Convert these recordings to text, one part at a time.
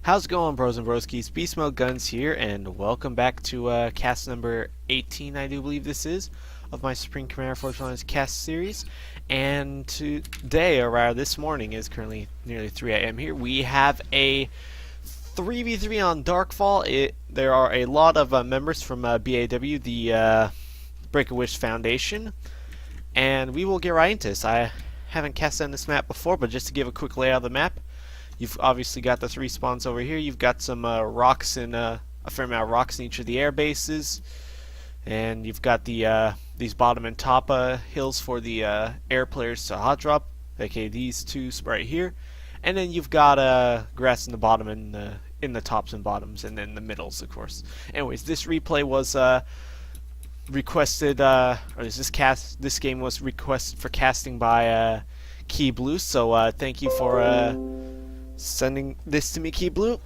How's it going, bros and broskies? BeastmodeGuNs here, and welcome back to cast number 18, I do believe this is, of my Supreme Commander Photonic cast series. And today, or rather this morning, is currently nearly 3 a.m. here, we have a 3v3 on Darkfall. There are a lot of members from BAW, the Break-A-Wish Foundation, and we will get right into this. I haven't cast on this map before, but just to give a quick layout of the map, you've obviously got the 3 spawns over here. You've got some rocks and a fair amount of rocks in each of the air bases, and you've got the these bottom and top hills for the air players to hot drop, aka these two right here, and then you've got grass in the bottom and in the tops and bottoms, and then the middles, of course. Anyways, this replay was requested, or this game was requested for casting by KeyBlue. So thank you for sending this to me, KeyBlue,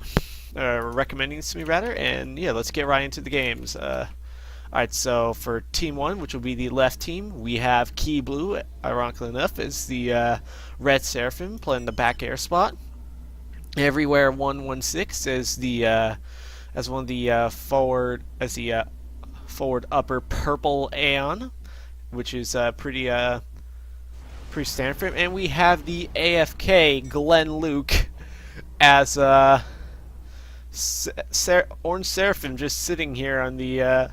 recommending this to me rather, and yeah, let's get right into the games. Alright, so for Team 1, which will be the left team, we have KeyBlue, ironically enough, is the red Seraphim playing the back air spot. Everywhere 116 is the as one of the forward upper purple Aeon, which is pretty standard for him. And we have the AFK Glenluke as Orange Seraphim just sitting here on the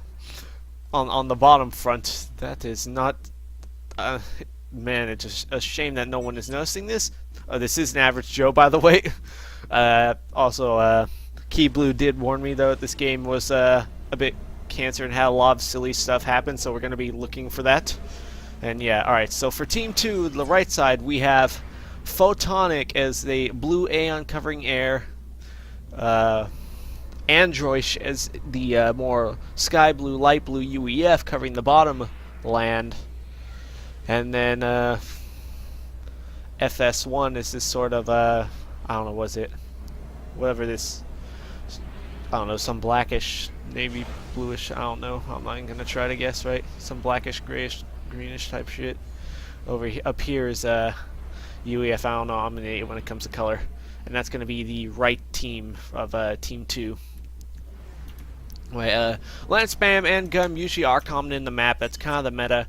on the bottom front. That is not man, it's just a shame that no one is noticing this. This is an average Joe, by the way. Also, KeyBlue did warn me though that this game was a bit cancer and had a lot of silly stuff happen, so we're going to be looking for that. And yeah, alright, so for Team 2, the right side, we have Photonic as the blue Aeon covering air, Androish as the more sky blue, light blue UEF covering the bottom land, and then FS1 is this sort of, I don't know, was it? Whatever this, I don't know, some blackish, navy bluish, I don't know, I'm not gonna try to guess, right? Some blackish, grayish, greenish type shit. Up here is UEF, I don't know, I'm an idiot when it comes to color. And that's gonna be the right team of Team 2. Land spam and gun usually are common in the map. That's kind of the meta.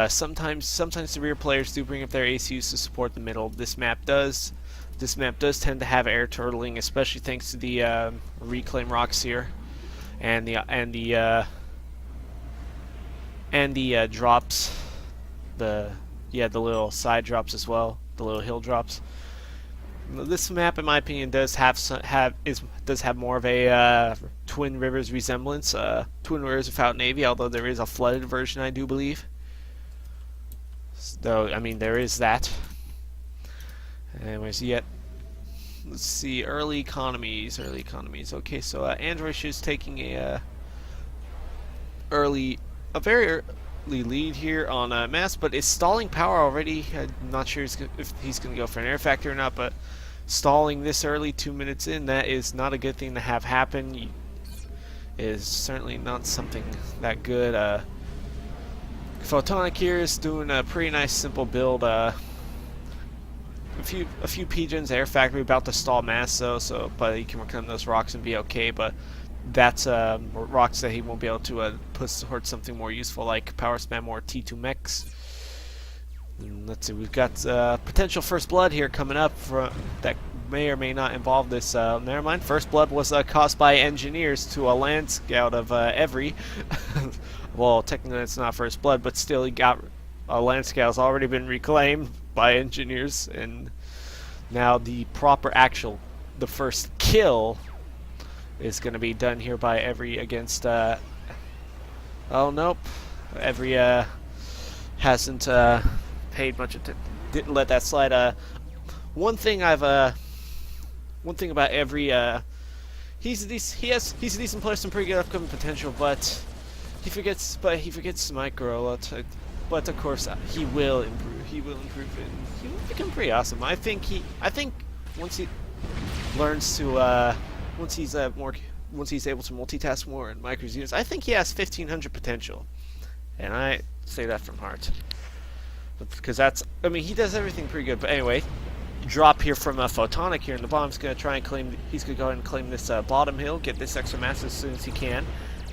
Sometimes the rear players do bring up their ACUs to support the middle. This map does tend to have air turtling, especially thanks to the reclaim rocks here, and the drops, the little side drops as well, the little hill drops. This map, in my opinion, does have more of a Twin Rivers resemblance. Twin Rivers without navy, although there is a flooded version, I do believe. Though, I mean, there is that. Anyways, let's see, early economies. Okay, so Androish is taking a very early lead here on mass, but is stalling power already. I'm not sure if he's going to go for an air factor or not, but stalling this early, 2 minutes in, that is not a good thing to have happen. Is certainly not something that good. Photonic here is doing a pretty nice simple build. A few pigeons, air factory, about to stall mass though, but he can work on those rocks and be okay. But that's rocks that he won't be able to put towards something more useful like power spam or T2 mechs. And let's see, we've got potential first blood here coming up that may or may not involve this. Never mind. First blood was caused by engineers to a land scout of Every. Well, technically it's not first blood, but still, he got a land scout has already been reclaimed by engineers, and now the first kill is going to be done here by Every against. Oh nope, Every hasn't paid much attention. Didn't let that slide. One thing about Every, he's a decent player, some pretty good upcoming potential, but he forgets micro. But of course, he will improve. He will improve it. He will become pretty awesome. I think once he learns to once he's able to multitask more and micro units, I think he has 1500 potential, and I say that from heart. Because he does everything pretty good. But anyway, drop here from Photonic here in the bottom. He's going to try and claim. He's going to go ahead and claim this bottom hill, get this extra mass as soon as he can.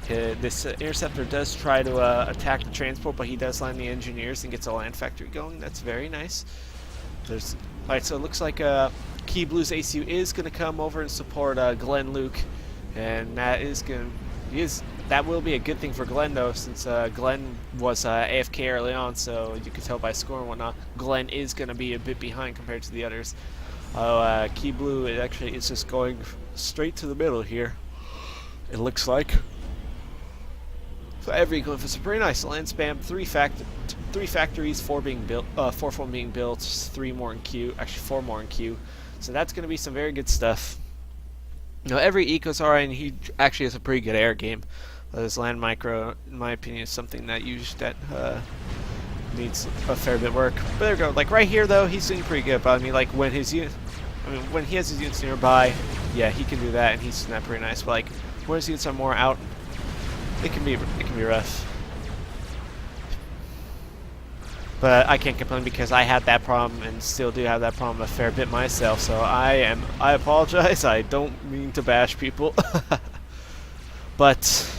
This interceptor does try to attack the transport, but he does line the engineers and gets a land factory going. That's very nice. Alright, so it looks like KeyBlue's ACU is going to come over and support Glenluke, and that will be a good thing for Glenn, though, since Glenn was AFK early on, so you can tell by score and whatnot, Glenn is going to be a bit behind compared to the others. KeyBlue, it actually is just going straight to the middle here, it looks like. So every going for some pretty nice land spam, three factories, 4 being built, 4 from being built, 3 more in queue, actually 4 more in queue. So that's going to be some very good stuff. Now every eco's alright, and he actually has a pretty good air game. His land micro, in my opinion, is something that needs a fair bit of work. But there we go. Like right here, though, he's doing pretty good. But I mean, like when he has his units nearby, yeah, he can do that, and he's doing that pretty nice. But like when his units are more out, it can be rough. But I can't complain because I had that problem and still do have that problem a fair bit myself. So I apologize. I don't mean to bash people, but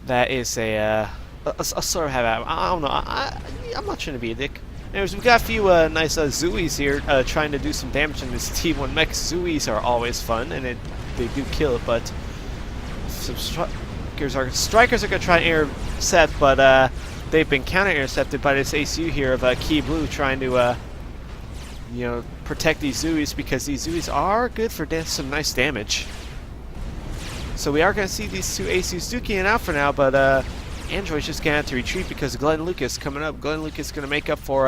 that is a sort of habit. I don't know. I'm not trying to be a dick. Anyways, we've got a few nice Zooies here trying to do some damage in this T1 mech. Zooies are always fun, and they do kill it, but some strikers are going to try and intercept, but they've been counter-intercepted by this ACU here of KeyBlue trying to, protect these Zooies, because these Zooies are good for some nice damage. So we are going to see these two ACUs duking it out for now, but Androish just going to have to retreat because Glenluke is coming up. Glenluke is going to make up for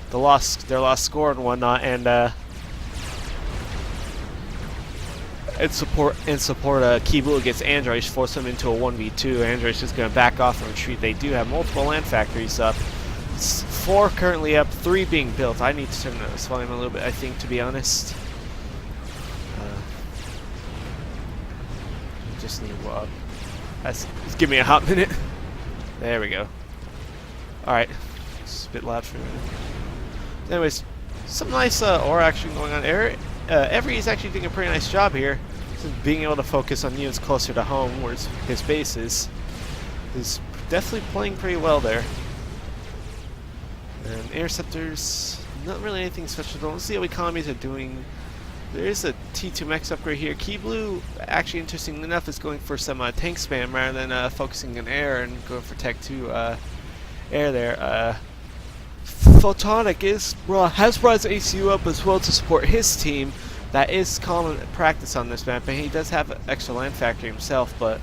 their lost score and whatnot, and support KeyBlue against Androish, force them into a 1v2. Androish is going to back off and retreat. They do have multiple land factories up. It's 4 currently up, 3 being built. I need to turn this volume a little bit, I think, to be honest. Just need just give me a hot minute. There we go. Alright. It's a bit loud for me. Anyways, some nice ore action going on. Every is actually doing a pretty nice job here. Being able to focus on units closer to home, where his base is definitely playing pretty well there. And interceptors, not really anything special. Don't see how economies are doing. There is a T2 mech upgrade here. KeyBlue, actually interestingly enough, is going for some tank spam rather than focusing on air and going for Tech 2 air there. Photonic has brought his ACU up as well to support his team. That is common practice on this map, and he does have an extra land factory himself, but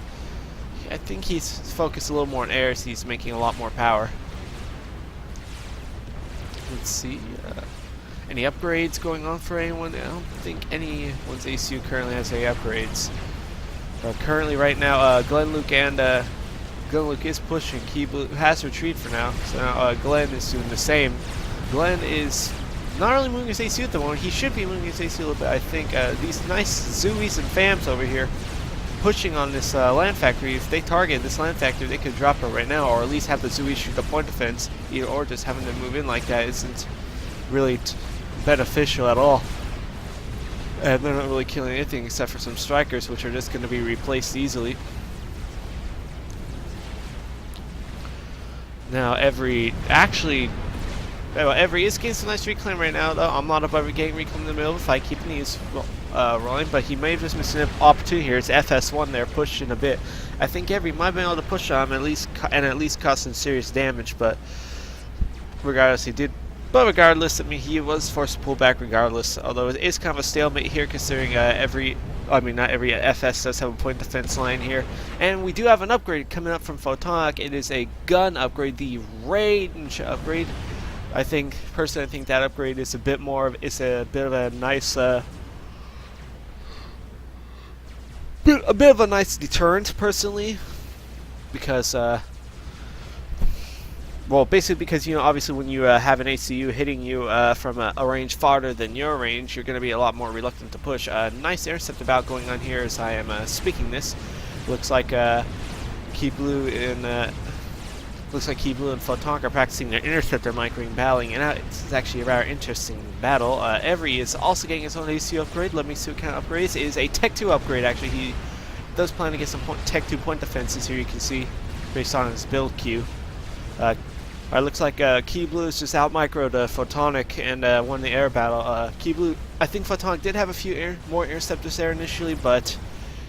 I think he's focused a little more on air, so he's making a lot more power. Let's see, any upgrades going on for anyone? I don't think anyone's ACU currently has any upgrades. Currently, right now, Glenluke is pushing. KeyBlue has retreated for now, so now Glenn is doing the same. Glenn is not really moving his AC at the moment. He should be moving his AC a little bit, I think. These nice Zooies and Fams over here pushing on this land factory. If they target this land factory, they could drop it right now, or at least have the Zooies shoot the point defense. Either or, just having them move in like that isn't really beneficial at all. And they're not really killing anything except for some strikers, which are just going to be replaced easily. Now, Every is getting some nice reclaim right now, though. I'm not above getting reclaim in the middle of the fight, keeping these rolling, but he may have just missed an opportunity here. It's FS1 there, pushing a bit. I think Every might have been able to push on him at least cause some serious damage, but regardless, he did. But regardless, I mean, he was forced to pull back regardless, although it is kind of a stalemate here considering not every FS does have a point defense line here. And we do have an upgrade coming up from Photonic. It is a gun upgrade, the range upgrade. Personally, I think that upgrade is a bit of a nice a nice deterrent, personally, because well, basically because, obviously when you have an ACU hitting you from a range farther than your range, you're going to be a lot more reluctant to push. Nice intercept about going on here as I am speaking this. Looks like KeyBlue Looks like KeyBlue and Photonic are practicing their interceptor micro-ring battling, and it's actually a rather interesting battle. Every is also getting his own ACU upgrade. Let me see what kind of upgrades. It is a Tech 2 upgrade, actually. He does plan to get some Tech 2 point defenses here, you can see, based on his build queue. Looks like KeyBlue is just out microed Photonic and won the air battle. KeyBlue, I think Photonic did have a few more interceptors there initially, but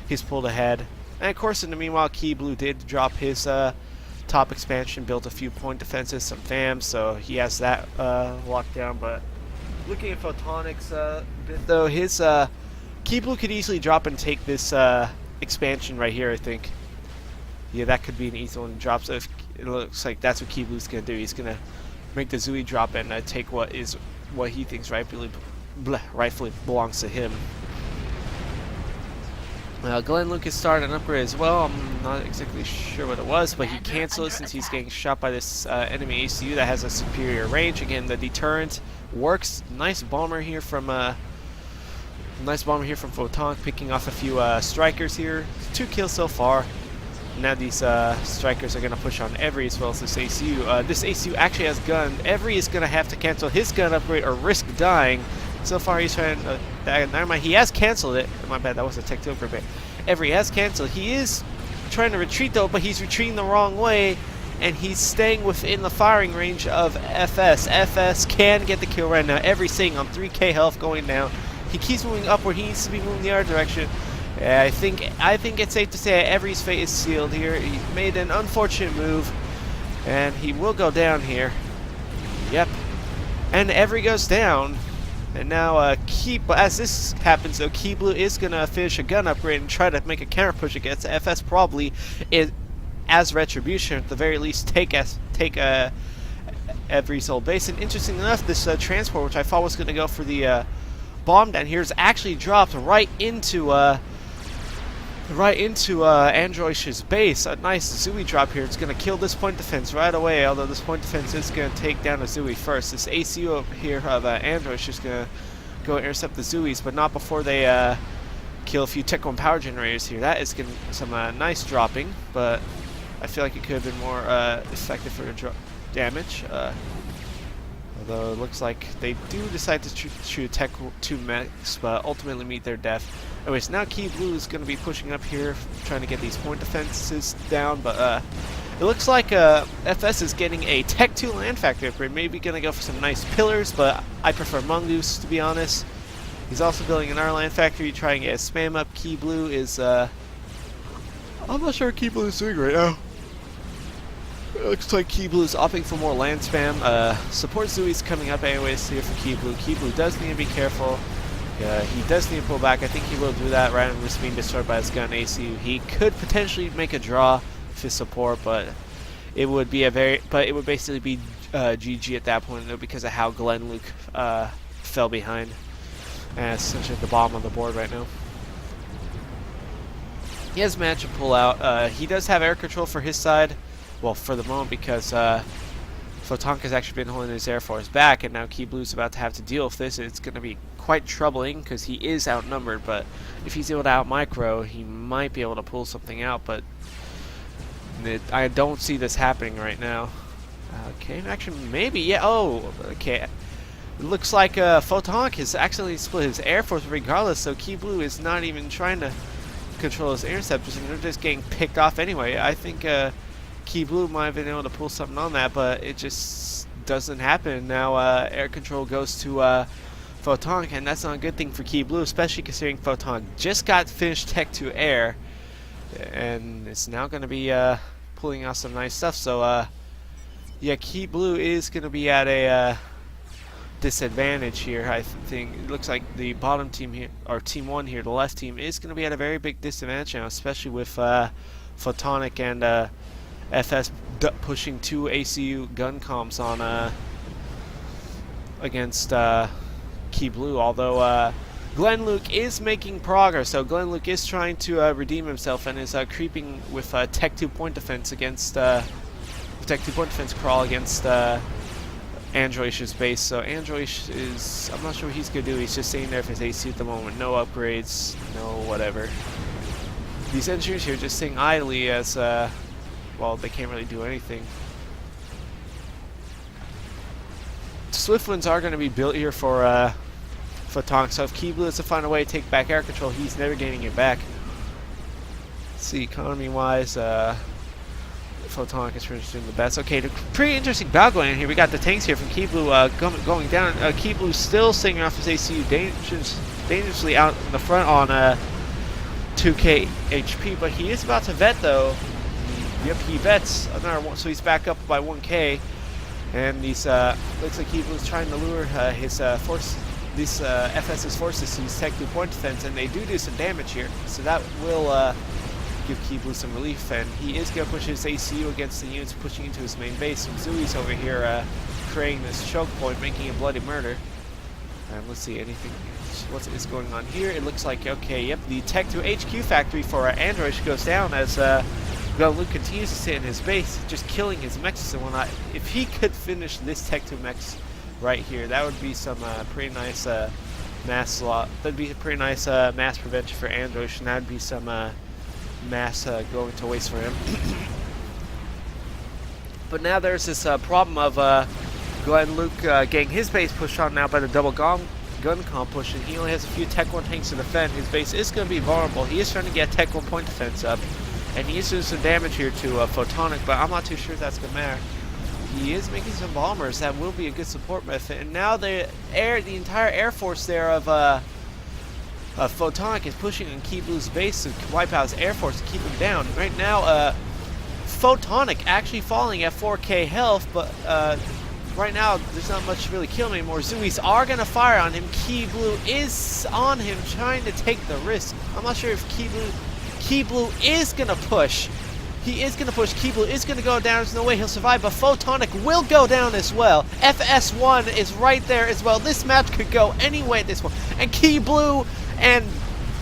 he's pulled ahead. And of course, in the meanwhile, KeyBlue did drop his top expansion, built a few point defenses, some FAMs, so he has that locked down. But looking at Photonic's bit, though, his KeyBlue could easily drop and take this expansion right here, I think. Yeah, that could be an easy one to drop. So if it looks like that's what KeyBlue's gonna do. He's gonna make the Zui drop and take what he thinks rightfully belongs to him. Glenluke has started an upgrade as well. I'm not exactly sure what it was, but he canceled it since he's getting shot by this enemy ACU that has a superior range. Again, the deterrent works. Nice bomber here from Photonic, picking off a few strikers here. 2 kills so far. Now these strikers are going to push on Every as well as this ACU. This ACU actually has gun. Every is going to have to cancel his gun upgrade or risk dying. So far he's trying to... never mind, he has canceled it. My bad, that was a Tech 2 upgrade. Every has canceled. He is trying to retreat though, but he's retreating the wrong way. And he's staying within the firing range of FS. FS can get the kill right now. Every sitting on 3k health going down. He keeps moving upward. He needs to be moving the other direction. I think it's safe to say Every's fate is sealed here. He made an unfortunate move, and he will go down here. Yep. And Every goes down. And now, as this happens, though, KeyBlue is going to finish a gun upgrade and try to make a counter push against FS, probably as retribution, at the very least, take Every's old base. And interesting enough, this transport, which I thought was going to go for the bomb down here, is actually dropped right into Androish's base. A nice Zui drop here. It's going to kill this point defense right away, although this point defense is going to take down a Zui first. This ACU over here of Androish is going to go intercept the Zuis, but not before they kill a few Tech 1 power generators here. That is getting some nice dropping, but I feel like it could have been more effective for the damage. Although it looks like they do decide to shoot Tech 2 mechs, but ultimately meet their death. Anyways, now KeyBlue is going to be pushing up here, trying to get these point defenses down, but it looks like FS is getting a Tech 2 land factory upgrade. Maybe going to go for some nice pillars, but I prefer Mongoose, to be honest. He's also building another land factory, trying to get a spam up. KeyBlue is, I'm not sure what KeyBlue is doing right now. It looks like KeyBlue is opting for more land spam. Support Zui's coming up anyways here for KeyBlue. KeyBlue does need to be careful. He does need to pull back. I think he will do that rather than just being destroyed by his gun ACU. He could potentially make a draw with his support, but it would be it would basically be GG at that point though, because of how Glenluke fell behind. And it's essentially at the bottom of the board right now. He has managed to pull out. He does have air control for his side. Well, for the moment, because Photonic has actually been holding his Air Force back, and now KeyBlue's about to have to deal with this. It's going to be quite troubling, because he is outnumbered, but if he's able to out-micro, he might be able to pull something out, but I don't see this happening right now. Okay, actually, maybe, yeah, oh, okay. It looks like Photonic has accidentally split his Air Force regardless, so KeyBlue is not even trying to control his interceptors, and they're just getting picked off anyway. I think KeyBlue might have been able to pull something on that, but it just doesn't happen. Now air control goes to Photonic, and that's not a good thing for KeyBlue, especially considering Photonic just got finished Tech 2 Air, and it's now going to be pulling out some nice stuff. So yeah, KeyBlue is going to be at a disadvantage here. I think it looks like the bottom team here, or Team 1 here, the left team, is going to be at a very big disadvantage now, especially with Photonic and FS pushing 2 ACU gun comms on against KeyBlue, although Glenluke is making progress. So Glenluke is trying to redeem himself and is creeping with Tech 2 point defense against Tech 2 point defense crawl against Androish's base. So Androish is, I'm not sure what he's gonna do. He's just sitting there for his AC at the moment. No upgrades, no whatever. These engineers here just sitting idly as well, they can't really do anything. Swift winds are going to be built here for Photonic, so if KeyBlue is to find a way to take back air control, he's never getting it back. Let's see, economy-wise, Photonic is doing the best. Okay, pretty interesting battle going on here. We got the tanks here from KeyBlue going down. KeyBlue still singing off his ACU dangerously out in the front on 2k HP, but he is about to vet though. Yep, he vets another one, so he's back up by 1k. And these looks like KeyBlue's trying to lure his FS's forces to use Tech 2 point defense, and they do some damage here. So that will give KeyBlue some relief, and he is going to push his ACU against the units pushing into his main base. And Zui's over here creating this choke point, making a bloody murder. And let's see, anything, what is going on here? It looks like, okay, yep, the Tech 2 HQ factory for Androish goes down as Glenluke continues to stay in his base, just killing his mechs and whatnot. If he could finish this Tech 2 mechs right here, that would be some pretty nice mass lot. That'd be a pretty nice mass prevention for Androish, and that'd be some mass going to waste for him. But now there's this problem of Glenluke getting his base pushed on now by the double gun comp push, and he only has a few Tech 1 tanks to defend. His base is going to be vulnerable. He is trying to get Tech 1 point defense up, and he is doing some damage here to Photonic, but I'm not too sure if that's going to matter. He is making some bombers. That will be a good support method. And now the entire air force there of Photonic is pushing on KeyBlue's base to wipe out his air force and keep him down. Right now, Photonic actually falling at 4k health, but right now there's not much to really kill him anymore. Zuis are going to fire on him. KeyBlue is on him, trying to take the risk. I'm not sure if KeyBlue is going to push. He is going to push. KeyBlue is going to go down. There's no way he'll survive, but Photonic will go down as well. FS1 is right there as well. This match could go any way at this point. And KeyBlue and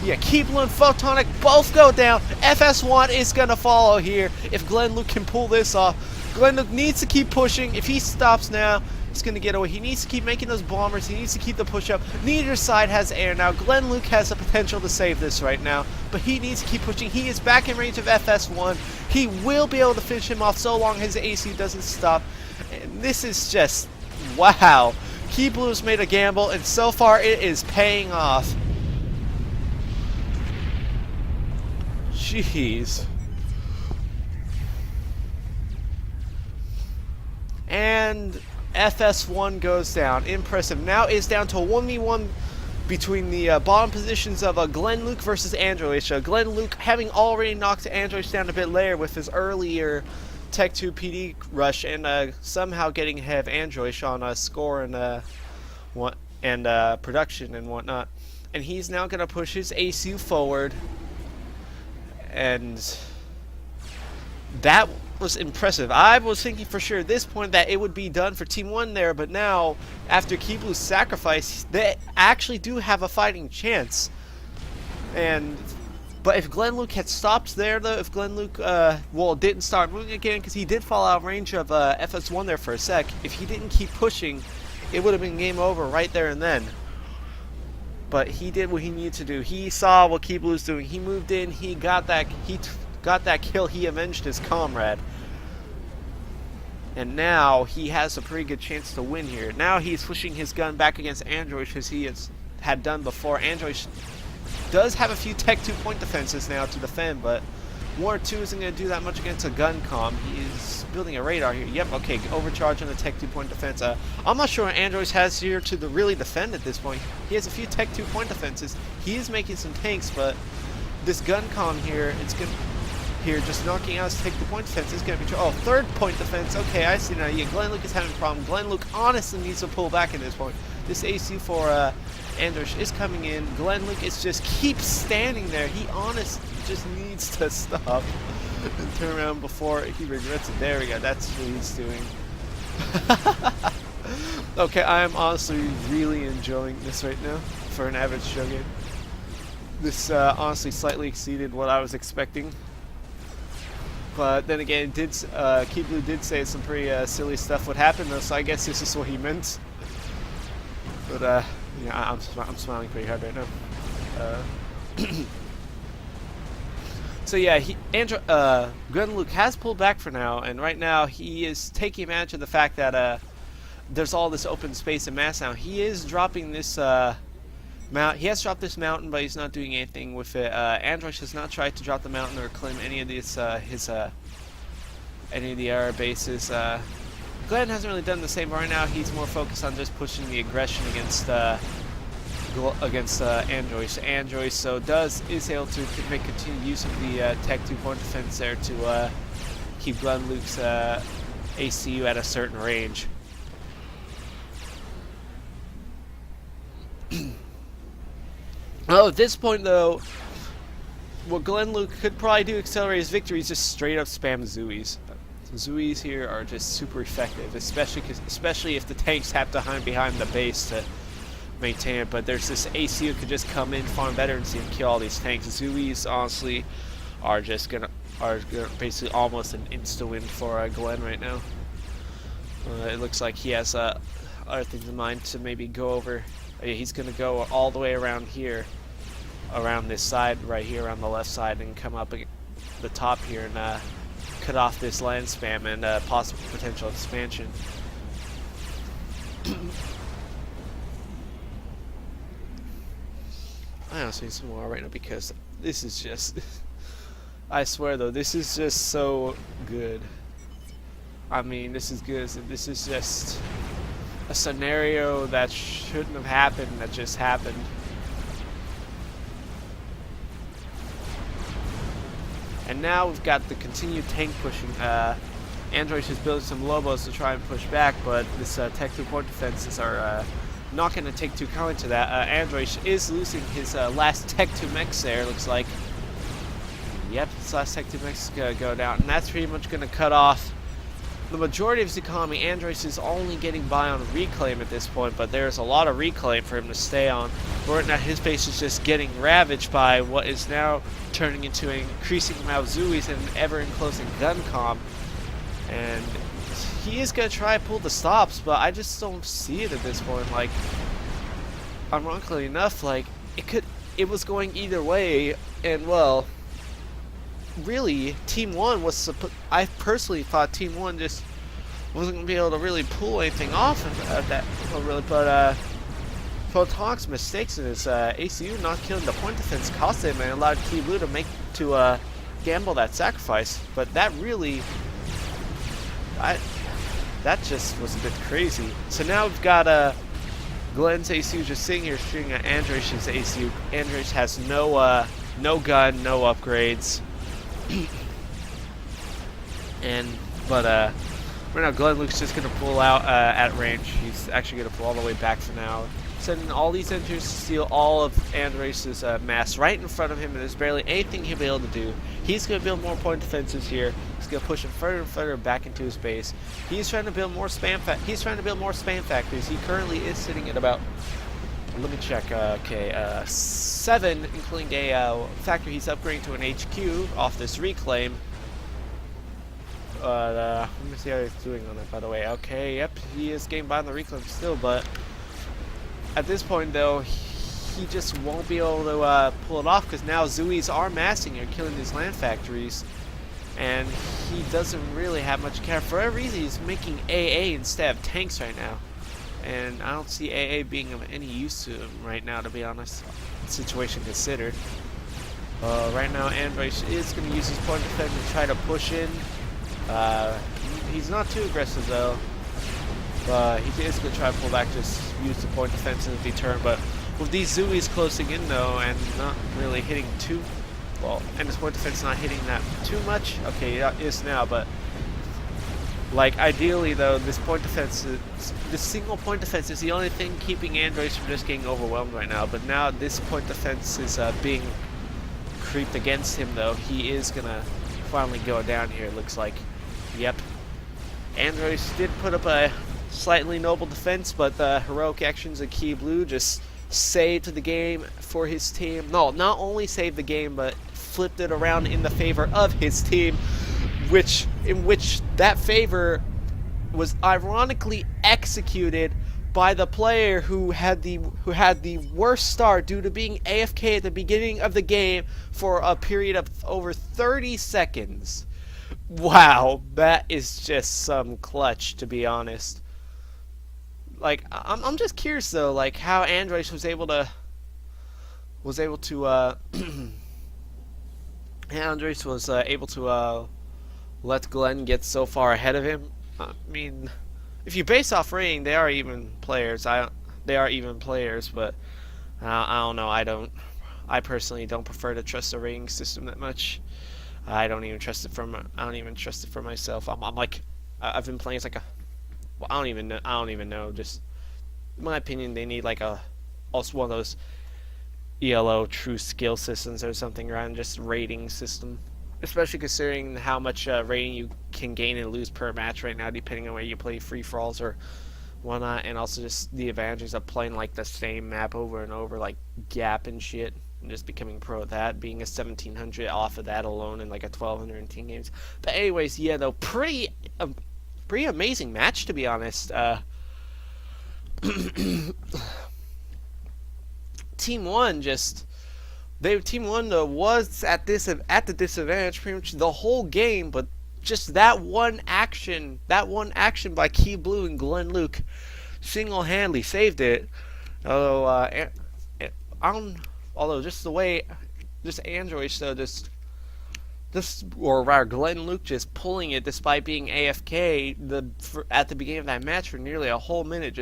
Photonic both go down. FS1 is going to follow here if Glenluke can pull this off. Glenluke needs to keep pushing. If he stops now, he's going to get away. He needs to keep making those bombers. He needs to keep the push up. Neither side has air now. Glenluke has the potential to save this right now, but he needs to keep pushing. He is back in range of FS1. He will be able to finish him off so long his AC doesn't stop. And this is just, wow. KeyBlue's made a gamble, and so far it is paying off. Jeez. And FS1 goes down. Impressive. Now it's down to a 1v1 between the bottom positions of Glenluke versus Androish. Glenluke having already knocked Androish down a bit later with his earlier Tech 2 PD rush, and somehow getting ahead of Androish on score and production and whatnot. And he's now going to push his ACU forward, and that was impressive. I was thinking for sure at this point that it would be done for Team 1 there, but now, after KeyBlue's sacrifice, they actually do have a fighting chance. But if Glenluke had stopped there, though, if Glenluke, didn't start moving again, because he did fall out of range of FS1 there for a sec, if he didn't keep pushing, it would have been game over right there and then. But he did what he needed to do. He saw what KeyBlue's doing. He moved in, he got that kill, he avenged his comrade. And now he has a pretty good chance to win here. Now he's pushing his gun back against Androish as he had done before. Androish does have a few Tech 2 point defenses now to defend, but 1 or 2 isn't going to do that much against a gun comm. He's building a radar here. Yep, okay, overcharge on the Tech 2 point defense. I'm not sure what Androish has here to really defend at this point. He has a few Tech 2 point defenses. He is making some tanks, but this gun comm here, it's going to... Here, just knocking out his Tech 2 point defense is going to be true. Oh, 3rd point defense. Okay, I see now. Yeah, Glenluke is having a problem. Glenluke honestly needs to pull back at this point. This AC for Androish is coming in. Glenluke is just keeps standing there. He honestly just needs to stop and turn around before he regrets it. There we go. That's what he's doing. Okay, I am honestly really enjoying this right now for an average show game. This honestly slightly exceeded what I was expecting. But then again, KeyBlue did say some pretty silly stuff would happen, though, so I guess this is what he meant. But yeah, I'm smiling pretty hard right now. So yeah, Glenluke has pulled back for now, and right now he is taking advantage of the fact that there's all this open space and mass now. He is dropping this he has dropped this mountain, but he's not doing anything with it. Androish has not tried to drop the mountain or claim any of these any of the air bases. Glenn hasn't really done the same right now. He's more focused on just pushing the aggression against Androish. Androish is able to make continued use of the Tech 2 point defense there to keep Glenluke's ACU at a certain range. Well, at this point though, what Glenluke could probably do to accelerate his victory is just straight up spam Zooies. Zooies here are just super effective, especially if the tanks have to hide behind the base to maintain it. But there's this AC who could just come in, farm veterans, and kill all these tanks. Zooies honestly are basically almost an insta win for Glenn right now. It looks like he has other things in mind to maybe go over. He's gonna go all the way around here, around this side right here, around the left side, and come up the top here and cut off this land spam and possible potential expansion. I honestly need some more right now because this is just I swear though, this is just so good. I mean, this is good. This is just a scenario that shouldn't have happened that just happened. And now we've got the continued tank pushing. Androish is building some Lobos to try and push back, but this Tech 2 point defenses are not going to take too kindly to that. Androish is losing his last Tech 2 mechs there, looks like. Yep, his last Tech 2 mechs is going to go down, and that's pretty much going to cut off the majority of his economy. Androish is only getting by on reclaim at this point, but there's a lot of reclaim for him to stay on. Right now, his base is just getting ravaged by what is now turning into an increasing amount of Zooies and an ever-enclosing gun comm. And he is going to try to pull the stops, but I just don't see it at this point. Like, ironically enough, like, it was going either way, and well, really, Team 1 was I personally thought Team 1 just wasn't going to be able to really pull anything off of that, really, but Photonic's mistakes in his ACU not killing the point defense cost him and allowed KeyBlue to gamble that sacrifice. But that really, that just was a bit crazy. So now we've got Glenn's ACU just sitting here shooting at Androish's ACU. Androish has no gun, no upgrades. But right now Glenluke's just gonna pull out at range. He's actually gonna pull all the way back for now, sending all these engineers to steal all of Androish's mass right in front of him, and there's barely anything he'll be able to do. He's gonna build more point defenses here. He's gonna push him further and further back into his base. He's trying to build more spam factories. He currently is sitting at about, let me check, 7, including a factory he's upgrading to an HQ off this reclaim. Let me see how he's doing on it, by the way. Okay, yep, he is getting by on the reclaim still, but at this point, though, he just won't be able to pull it off because now Zooies are massing and killing these land factories, and he doesn't really have much care. For whatever reason, he's making AA instead of tanks right now. And I don't see AA being of any use to him right now, to be honest, situation considered. Right now, Androish is going to use his point defense to try to push in. He's not too aggressive, though. He is going to try to pull back, just use the point defense as a deterrent. But with these Zooies closing in, though, and not really hitting too well, and his point defense not hitting that too much. Okay, it is now, but like, ideally, though, this single point defense is the only thing keeping Androish from just getting overwhelmed right now. But now this point defense is being creeped against him, though. He is gonna finally go down here, it looks like. Yep. Androish did put up a slightly noble defense, but the heroic actions of KeyBlue just saved the game for his team. No, not only saved the game, but flipped it around in the favor of his team. In which that favor was ironically executed by the player who had the worst start due to being AFK at the beginning of the game for a period of over 30 seconds. Wow, that is just some clutch, to be honest. like I'm just curious though, like how Androish was able to Androish was able to let Glenn get so far ahead of him. I mean, if you base off rating, they are even players. They are even players, but I don't know. I personally don't prefer to trust the rating system that much. I don't even trust it I don't even trust it for myself. I'm like, I've been playing. It's like a. Well, I don't even know. I don't even know. Just in my opinion, they need like also one of those ELO true skill systems or something rather than just rating system. Especially considering how much rating you can gain and lose per match right now, depending on where you play free for alls or whatnot, and also just the advantages of playing like the same map over and over, like Gap and shit, and just becoming pro at that, being a 1700 off of that alone in like a 1200 in team games. But anyways, yeah, though, pretty amazing match to be honest. Team One Team One was at the disadvantage pretty much the whole game, but just that one action by KeyBlue and Glenluke single-handedly saved it. Although although just the way Androish though or rather Glenluke just pulling it despite being AFK at the beginning of that match for nearly a whole minute.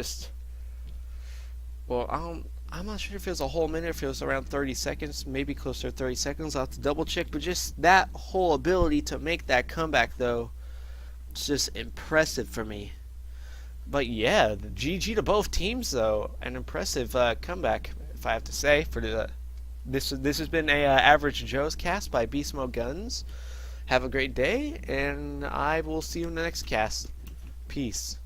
I'm not sure if it was a whole minute, if it was around 30 seconds, maybe closer to 30 seconds. I'll have to double check, but just that whole ability to make that comeback, though, it's just impressive for me. But yeah, the GG to both teams, though. An impressive comeback, if I have to say. This has been a Average Joe's cast by BeastmodeGuNs. Have a great day, and I will see you in the next cast. Peace.